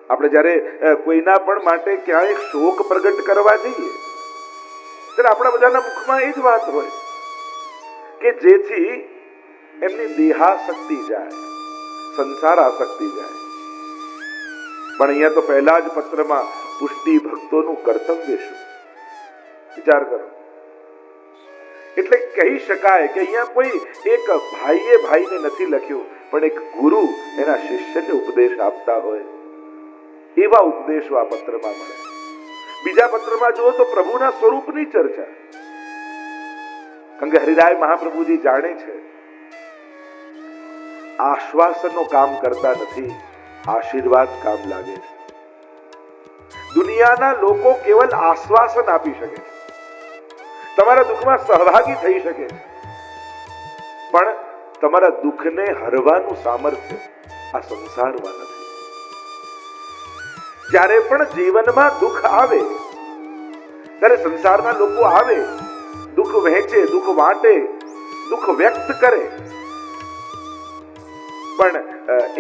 આપણે જ્યારે કોઈના પણ માટે ક્યાંય શોક પ્રગટ કરવા જઈએ ત્યારે આપણા બધાના મુખમાં એ જ વાત હોય કે જેથી એમની દેહાશક્તિ જાય, સંસાર આસક્તિ જાય. પણ અહીંયા તો પહેલા જ પત્રમાં પુષ્ટિ ભક્તોનું કર્તવ્ય શું? વિચાર કરો. એટલે કહી શકાય કે અહીંયા કોઈ એક ભાઈએ ભાઈને નથી લખ્યું, પણ એક ગુરુ એના શિષ્યને ઉપદેશ આપતા હોય એવા ઉપદેશો આ પત્રમાં મળે. બીજા પત્રમાં જુઓ તો પ્રભુના સ્વરૂપની ચર્ચા. કારણ કે હરિરાય મહાપ્રભુજી જાણે છે આશ્વાસનનો કામ કરતા નથી, આશીર્વાદ કામ લાગે છે. દુનિયાના લોકો કેવલ આશ્વાસન આપી શકે છે, તમારા દુઃખમાં સહભાગી થઈ શકે છે, પણ તમારા દુઃખને હરવાનું સામર્થ્ય આ સંસારમાં નથી. જ્યારે પણ જીવનમાં દુઃખ આવે ત્યારે સંસારના લોકો આવે, દુઃખ વહેંચે, દુઃખ વાંટે, દુઃખ વ્યક્ત કરે, પણ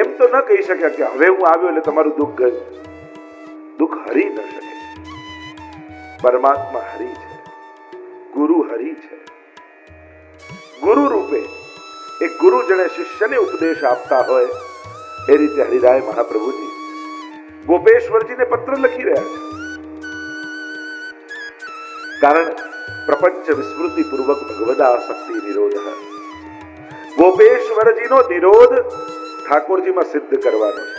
એમ તો ન કહી શકે કે હવે હું આવ્યો એટલે તમારું દુઃખ ગયું. દુઃખ હરી ન શકે. પરમાત્મા હરી છે, ગુરુ હરી છે. ગુરુ રૂપે એક ગુરુ જેને શિષ્યને ઉપદેશ આપતા હોય એ રીતે હરિરાય મહાપ્રભુજી ગોપેશ્વરજીને પત્ર લખી રહ્યા છે. કારણ પ્રપંચ વિસ્મૃતિ પૂર્વક ભગવદાસક્તિ નિરોધ. ગોપેશ્વરજીનો નિરોધ ઠાકોરજીમાં સિદ્ધ કરવાનો છે,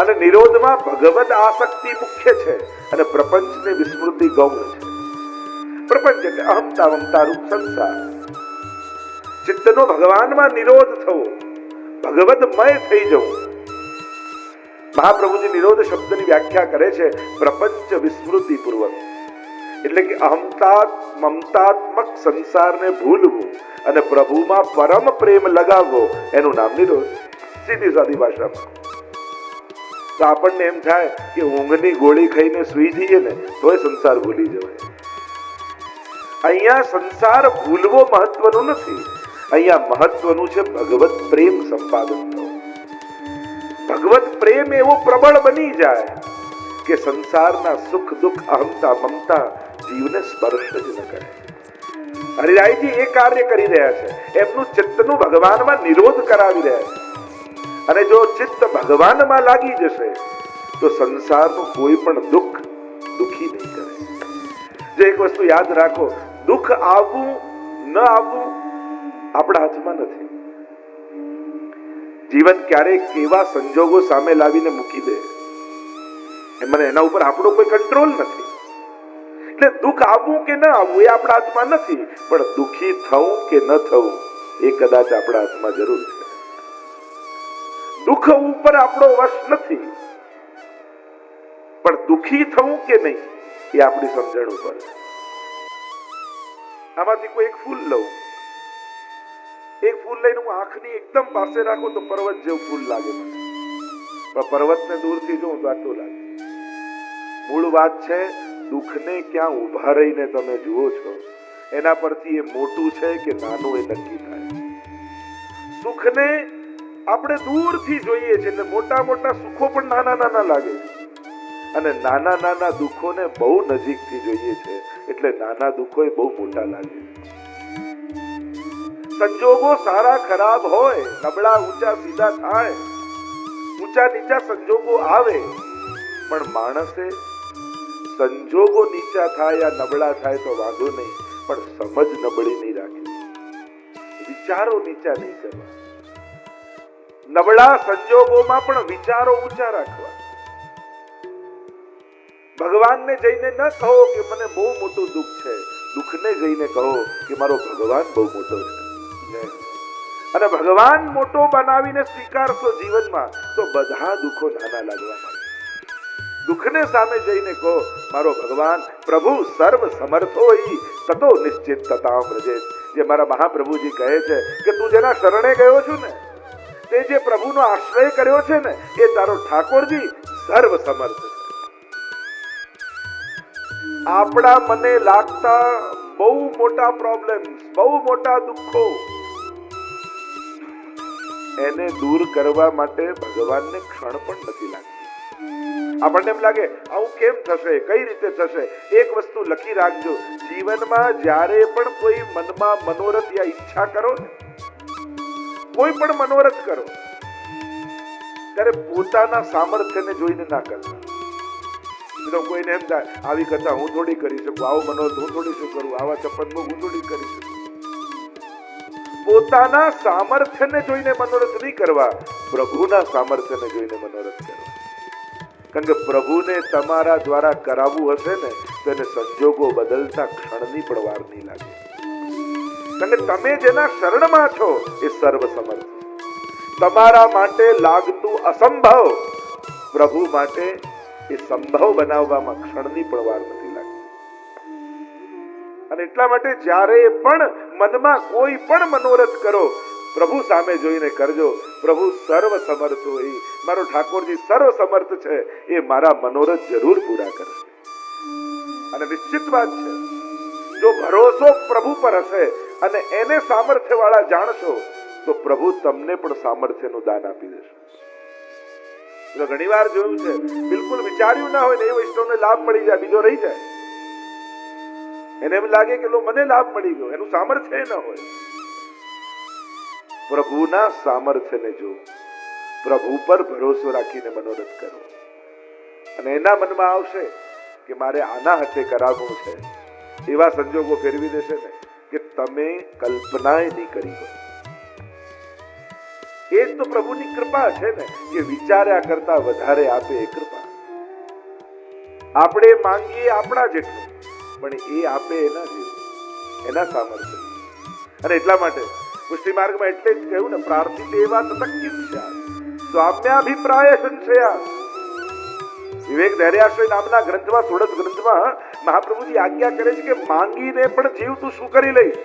અને નિરોધમાં ભગવદ આસક્તિ મુખ્ય છે અને પ્રપંચને વિસ્મૃતિ ગૌણ છે. પ્રપંચ એટલે અહમતા મમતા રૂપ સંસાર. ચિત્તનો ભગવાનમાં નિરોધ થવો, ભગવદમય થઈ જવું. મહાપ્રભુજી નિરોધ શબ્દની વ્યાખ્યા કરે છે પ્રપંચ વિસ્મૃતિ પૂર્વક, એટલે કે અહમતા મમતાત્મક સંસારને ભૂલવું અને પ્રભુમાં પરમ પ્રેમ લગાવવો, એનું નામ નિરોધ. સીધી સાદી ભાષામાં તો આપણને એમ થાય કે ઊંઘની ગોળી ખાઈને સુઈ જઈએ ને તોય સંસાર ભૂલી જવાય. અહીંયા સંસાર ભૂલવો મહત્વનું નથી, અહીંયા મહત્વનું છે ભગવત પ્રેમ સંપાદન થવું. ભગવત પ્રેમ એવો પ્રબળ બની જાય કે સંસારના સુખ દુઃખ અહંતા મમતા જીવને સ્પર્શ જ ન કરે. હરિરાયજી એ કાર્ય કરી રહ્યા છે, એમનું ચિત્તનું ભગવાનમાં નિરોધ કરાવી રહ્યા છે. અને જો ચિત્ત ભગવાનમાં લાગી જશે તો સંસારનું કોઈ પણ દુઃખ દુઃખી નહીં કરે. જો એક વસ્તુ યાદ રાખો, દુઃખ આવવું ન આવવું આપણા હાથમાં નથી. જીવન ક્યારેક કેવા સંજોગો સામે લાવીને મૂકી દે એના ઉપર આપણો કોઈ કંટ્રોલ નથી. એટલે દુઃખ આવવું કે ન આવવું એ આપણા હાથમાં નથી, પણ દુઃખી થવું કે ન થવું એ કદાચ આપણા હાથમાં જરૂર છે. દુઃખ ઉપર આપણો વશ નથી, પણ દુઃખી થવું કે નહીં એ આપણી સમજણ ઉપર છે. આમાંથી કોઈ એક ફૂલ લઉં, એક ફૂલ લઈને હું આંખની એકદમ પાસે રાખું તો પર્વત જેવું ફૂલ લાગે મને, પણ પર્વતને દૂરથી જોઉં તો આટલું લાગે. મૂળ વાત છે દુઃખને ક્યાં ઉભા રહીને તમે જુઓ છો એના પરથી એ મોટું છે કે નાનું એ નક્કી થાય. સુખને આપણે દૂરથી જોઈએ છીએ એટલે મોટા મોટા સુખો પણ નાના નાના લાગે છે, અને નાના નાના દુઃખોને બહુ નજીકથી જોઈએ છે એટલે નાના દુઃખો બહુ મોટા લાગે છે. સંજોગો સારા ખરાબ હોય, નબળા ઊંચા સીધા થાય, ઊંચા નીચા સંજોગો આવે, પણ માણસે સંજોગો નીચા થાય યા નબળા થાય તો વાંધો નહીં, પણ સમજ નબળી નહીં રાખી, વિચારો નીચા નહીં કરવા. નબળા સંજોગોમાં પણ વિચારો ઊંચા રાખવા. ભગવાનને જઈને ન કહો કે મને બહુ મોટું દુઃખ છે, દુઃખને જઈને કહો કે મારો ભગવાન બહુ મોટો છે. અને ભગવાન મોટો બનાવીને સ્વીકારશો જીવનમાં તો બધા દુઃખો નાના લાગવા માંડે. દુઃખને સામે જઈને કહો મારો ભગવાન પ્રભુ સર્વ સમર્થો તતો નિશ્ચિત તતામ વ્રજેત. જે મારા મહાપ્રભુજી કહે છે કે તું જેના શરણે ગયો છું ને, તે જે પ્રભુનો આશ્રય કર્યો છે ને, એ તારો ઠાકોરજી સર્વ સમર્થ છે. આપણા મને લાગતા બહુ મોટા પ્રોબ્લેમ્સ, બહુ મોટા દુઃખો એને દૂર કરવા માટે ભગવાનને ક્ષણ પણ નથી લાગતી. આપણને એમ લાગે આવું કેમ થશે, કઈ રીતે થશે. એક વસ્તુ લખી રાખજો, જીવનમાં જ્યારે પણ કોઈ મનમાં મનોરથ યા ઈચ્છા કરો ને, કોઈ પણ મનોરથ કરો ત્યારે પોતાના સામર્થ્યને જોઈને ના કરતા. કોઈને એમ થાય આવી કથા હું થોડી કરી શકું, આવો મનોરથ હું થોડી શું કરું, આવા ચપ્પન હું થોડી કરી શકું. પોતાના સામર્થ્યને જોઈને મનોરથ નહીં કરવા, પ્રભુના સામર્થ્યને જોઈને મનોરથ કરો. કારણ કે પ્રભુને તમારા દ્વારા કરાવવું હશે ને તો એને સંજોગો બદલતા ક્ષણની પણ વાર નહીં લાગે. કારણ કે તમે જેના શરણમાં છો એ સર્વ સમર્થ. તમારા માટે લાગતું અસંભવ પ્રભુ માટે એ સંભવ બનાવવામાં ક્ષણની પણ વાર નથી લાગતી. અને એટલા માટે જ્યારે પણ મનમાં કોઈ પણ મનોરથ કરો, પ્રભુ સામે જોઈને કરજો. પ્રભુ સર્વ સમર્થ હોય, મારો ઠાકોરજી સર્વ સમર્થ છે, એ મારા મનોરથ જરૂર પૂરા કરશે. અને નિશ્ચિત વાત છે, જો ભરોસો પ્રભુ પર હશે અને એને સામર્થ્ય વાળા જાણશો તો પ્રભુ તમને પણ સામર્થ્યનું દાન આપી દેશે. ઘણી વાર જોયું છે, બિલકુલ વિચાર્યું ના હોય ને એ વૈષ્ણવને લાભ મળી જાય, બીજો રહી જાય. એને એમ લાગે કે મને લાભ મળી ગયો, એનું સામર્થ્ય ન હોય. પ્રભુના સામર્થ્યને જો, પ્રભુ પર ભરોસો રાખીને મનોરથ કરો અને એના મનમાં આવશે કે મારે આના હાથે કરાવવું છે, એવા સંજોગો ફેરવી દેશે ને કે તમે કલ્પનાએ નહીં કરી હોય. એ જ તો પ્રભુની કૃપા છે ને કે વિચાર્યા કરતા વધારે આપે એ કૃપા. આપણે માંગીએ આપણા જેટલું, પણ એ આપે એના જેવું, એના સામર્થ્ય. અને એટલા માટે પુષ્ટિ માર્ગમાં એટલે જ કહ્યું ને, પ્રાર્થિત એવા તતક્યુષ્યા સ્વામ્યાભિપ્રાય સંશયા. વિવેક ધૈર્યાશ્રય નામના ગ્રંથમાં, સોળસ ગ્રંથમાં મહાપ્રભુજી આજ્ઞા કરે છે કે માંગીને પણ જીવ તું શું કરી લઈશ.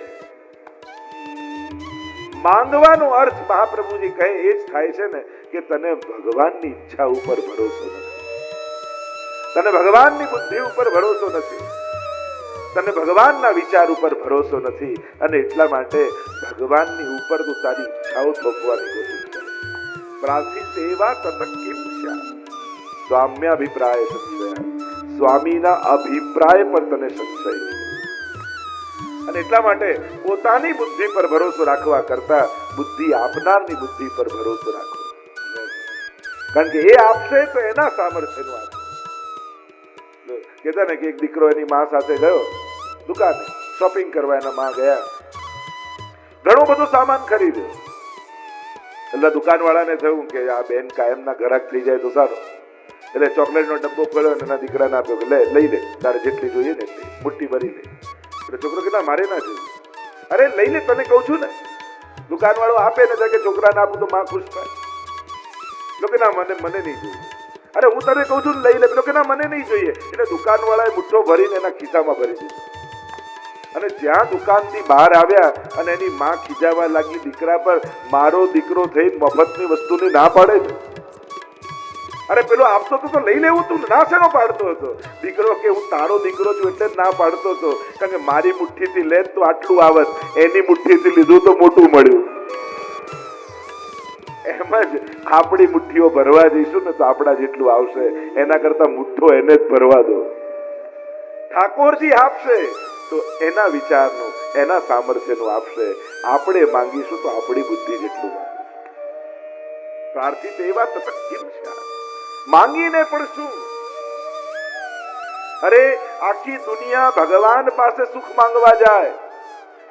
માંગવાનો અર્થ મહાપ્રભુજી કહે એ જ થાય છે ને કે તને ભગવાનની ઈચ્છા ઉપર ભરોસો નથી, તને ભગવાનની બુદ્ધિ ઉપર ભરોસો નથી, તને ભગવાનના વિચાર ઉપર ભરોસો નથી. અને એટલા માટે ભગવાનની ઉપર તું તારી ઈચ્છાઓ થોપવાની કોશિશ કરે. પ્રાર્થિત એવા તતક્યુષ્યા સ્વામ્યાભિપ્રાય સંશય. સ્વામીના અભિપ્રાય પર તને સંશય છે. અને એટલા માટે પોતાની બુદ્ધિ પર ભરોસો રાખવા કરતા બુદ્ધિ આપનારની બુદ્ધિ પર ભરોસો રાખો. કારણ કે એ આપશે તો એના સામર્થ્યનું આપશે. કહેતા ને કે એક દીકરો એની માં સાથે ગયો દુકાને શોપિંગ કરવા. એના માં ગયા, ઘણો બધો સામાન ખરીદ્યો. એટલે દુકાન વાળાને થયું કે આ બેન કાયમના ગ્રાહક થઈ જાય તો સારું. એટલે ચોકલેટ નો ડબ્બો ખોલ્યો અને એના દીકરાને આપ્યો કે લઈ લે, તારે જેટલી જોઈએ ને એટલી મુઠ્ઠી ભરી લે. એટલે છોકરો કે ના મારે ના જોઈએ. અરે લઈ લે, તને કહું છું ને. દુકાન વાળો આપે ને કે છોકરાને આપું તો માં ખુશ થાય. કે ના મને નહીં જોઈએ. અરે હું તને કહું છું લઈ લે. કે ના મને નહીં જોઈએ. એટલે દુકાન વાળાએ મુઠ્ઠો ભરીને એના ખિસ્સામાં ભરી દીધો. અને જ્યાં દુકાનથી બહાર આવ્યા અને એની માં ખીજાવા લાગી દીકરા પર, મારો દીકરો થઈ મફતની વસ્તુની ના પાડે છે. અરે પેલો આપતો તો લઈ લેવું તું, ના શેનો પાડતો હતો. દીકરો કે હું તારો દીકરો છું એટલે જ ના પાડતો હતો, કારણ કે મારી મુઠ્ઠીથી લે તો આટલું આવત, એની મુઠ્ઠીથી લીધું તો મોટું મળ્યું. એમ જ આપણી મુઠ્ઠીઓ ભરવા જઈશું ને તો આપણા જેટલું આવશે. એના કરતા મુઠ્ઠો એને જ ભરવા દો. ઠાકોરજી આપશે તો એના વિચારનું, એના સામર્થ્યનું આપશે. આપણે માંગીશું તો આપણી બુદ્ધિ જેટલું માંગીશું. પ્રાર્થિત એવા તતક્યુષ્યા, માંગીને પણ શું. અરે આખી દુનિયા ભગવાન પાસે સુખ માંગવા જાય,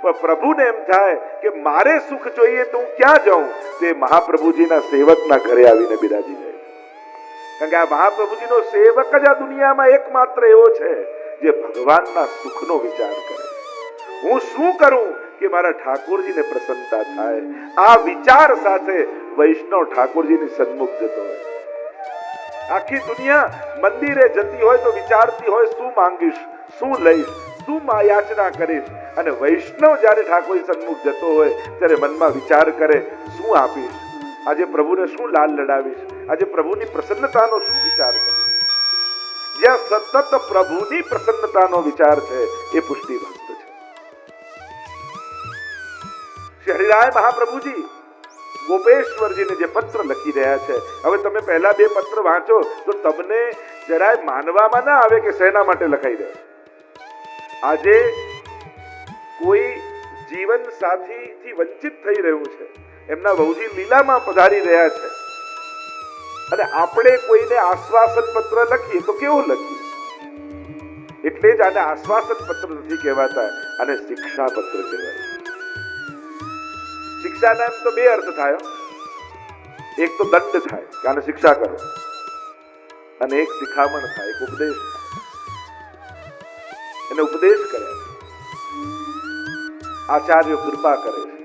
પણ પ્રભુને એમ થાય કે મારે સુખ જોઈએ તો હું ક્યાં જાઉં. તે મહાપ્રભુજીના સેવકના ઘરે આવીને બિરાજી જાય. કારણ કે આ મહાપ્રભુજીનો સેવક જ આ દુનિયામાં એકમાત્ર એવો છે જે ભગવાનના સુખનો વિચાર કરે. હું શું કરું કે મારા ઠાકોરજીને પ્રસન્નતા થાય. આ વિચાર સાથે વૈષ્ણવ ઠાકોરજીની સન્મુખ જતો હોય. આખી દુનિયા મંદિરે જતી હોય તો વિચારતી હોય શું માંગીશ, શું લઈશ, શું યાચના કરીશ. અને વૈષ્ણવ જ્યારે ઠાકોરજી સન્મુખ જતો હોય ત્યારે મનમાં વિચાર કરે શું આપીશ, આજે પ્રભુને શું લાલ લડાવીશ, આજે પ્રભુની પ્રસન્નતાનો શું વિચાર કરીશ. જ્યાં સતત પ્રભુની પ્રસન્નતાનો વિચાર છે એ પુષ્ટિ ભક્ત છે. શ્રી હરિરાય મહાપ્રભુજી ગોપેશ્વરજીને જે પત્ર લખી રહ્યા છે, હવે તમે પહેલા બે પત્ર વાંચો તો તમને જરાય માનવામાં ના આવે કે શેના માટે લખાઈ રહ્યા. આજે કોઈ જીવન સાથીથી વંચિત થઈ રહ્યું છે, એમના વહુજી લીલામાં પધારી રહ્યા છે, અને આપણે કોઈને આશ્વાસન પત્ર લખીએ તો કેવું લખીએ? એટલે જ આને આશ્વાસન પત્ર નથી કહેવાતા, આને શિક્ષા પત્ર કહેવાય. શિક્ષાના એમ તો બે અર્થ થાય. એક તો દંડ થાય કે આને શિક્ષા કરો, અને એક શિખામણ થાય, એક ઉપદેશ. એને ઉપદેશ કરે, આચાર્ય કૃપા કરે છે.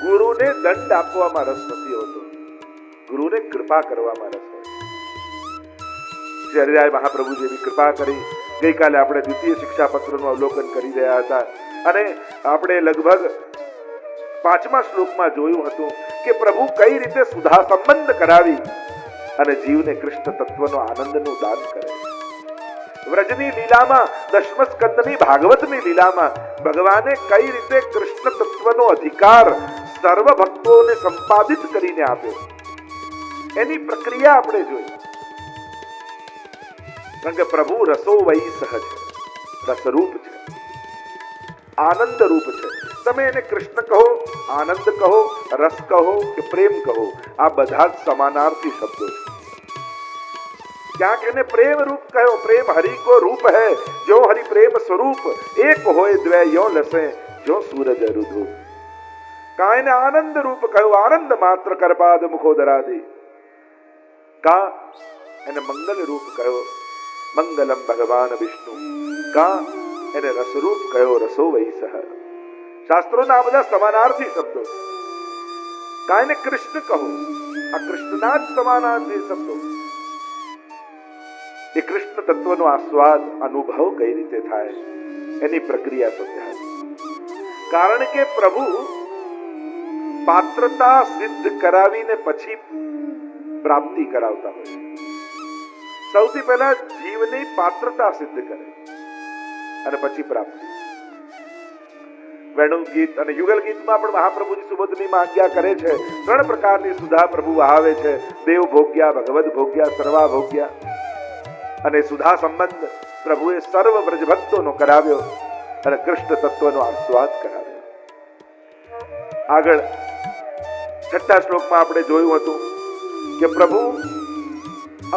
ગુરુને દંડ આપવામાં રસ નથી હોતો, ગુરુને કૃપા કરવામાં રસ હોય. શ્રી હરિરાય મહાપ્રભુજીની કૃપા કરી. ગઈકાલે આપણે દ્વિતીય શિક્ષા પત્રનું અવલોકન કરી રહ્યા હતા, અને આપણે લગભગ 5મા શ્લોકમાં જોયું હતું કે પ્રભુ કઈ રીતે સુધા સંબંધ કરાવી અને જીવને કૃષ્ણ તત્વનો આનંદનું દાન કરે. વ્રજની લીલામાં, દશમ સ્કંદની ભાગવતની લીલામાં ભગવાને કઈ રીતે કૃષ્ણ તત્વનો અધિકાર સર્વ ભક્તોને સંપાદિત કરીને આપ્યો, એની પ્રક્રિયા આપણે જોઈ. કારણ કે પ્રભુ રસો વહી સહજ, રસરૂપ છે, આનંદ રૂપ છે. તમે એને કૃષ્ણ કહો, આનંદ કહો, રસ કહો કે પ્રેમ કહો, આ બધા જ સમાનાર્થી શબ્દો છે. ક્યાંક એને પ્રેમ રૂપ કહો, પ્રેમ હરિ કો રૂપ है, जो हरि प्रेम स्वरूप एक होए द्वै यो लसे, जो सूरज रुधु. का એને આનંદ રૂપ કહ્યું, આનંદ માત્ર કરપાદ મુખોદરાદિ. કા એને મંગલ રૂપ કહ્યો, મંગલમ ભગવાન વિષ્ણુ. કા એને રસરૂપ કહ્યો, રસો વૈ સહ. શાસ્ત્રોના બધા સમાનાર્થી શબ્દો. કા એને કૃષ્ણ કહો, આ કૃષ્ણના જ સમાનાર્થી શબ્દો. એ કૃષ્ણ તત્વનો આસ્વાદ, અનુભવ કઈ રીતે થાય એની પ્રક્રિયા સમજાય. કારણ કે પ્રભુ પાત્રતા સિદ્ધ કરાવીને પછી પ્રાપ્તિ કરાવતા હોય. સૌથી પહેલા જીવની પાત્રતા સિદ્ધ કરે અને પછી પ્રાપ્તિ. વેણુ ગીત અને યુગલ ગીતમાં પણ મહાપ્રભુજી સુબોધનીમાં આજ્ઞા કરે છે. 3 પ્રકારની સુધા પ્રભુ વહાવે છે: દેવ ભોગ્યા, ભગવદ ભોગ્યા, સર્વા ભોગ્યા. અને સુધા સંબંધ પ્રભુએ સર્વ વ્રજ ભક્તોનો કરાવ્યો અને કૃષ્ણ તત્વનો આસ્વાદ કરાવ્યો. આગળ 6થા શ્લોકમાં આપણે જોયું હતું કે પ્રભુ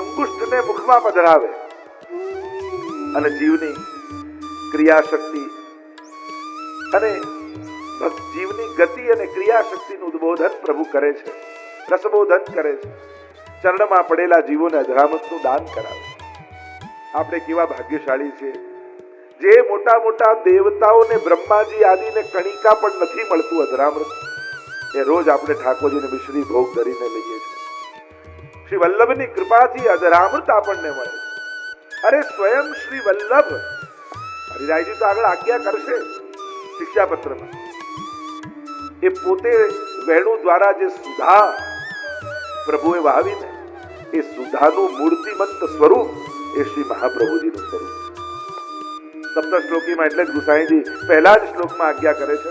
અંકુષ્ઠને મુખમાં પધરાવે અને જીવની ક્રિયાશક્તિ અને જીવની ગતિ અને ક્રિયાશક્તિનું ઉદ્બોધન પ્રભુ કરે છે, રસબોધન કરે છે. ચરણમાં પડેલા જીવોને અધરામૃતનું દાન કરાવે. આપણે કેવા ભાગ્યશાળી છીએ, જે મોટા મોટા દેવતાઓને, બ્રહ્માજી આદિને કણિકા પણ નથી મળતું અધરામૃત, એ રોજ આપણે ઠાકોરજીને મિશ્રી ભોગ ધરીને લઈએ છીએ. શ્રી વલ્લભની કૃપાથી અધરામૃત આપણને મળે. અરે સ્વયં શ્રી વલ્લભ, હરિરાયજી તો આગળ આજ્ઞા કરશે શિક્ષાપત્રમાં, એ પોતે વેણુ દ્વારા જે સુધા પ્રભુએ વાવીને, એ સુધાનું મૂર્તિમંત સ્વરૂપ એ શ્રી મહાપ્રભુજીનું સ્વરૂપ. 7 શ્લોકીમાં એટલે જ ગુસાઈજી પહેલા જ શ્લોકમાં આજ્ઞા કરે છે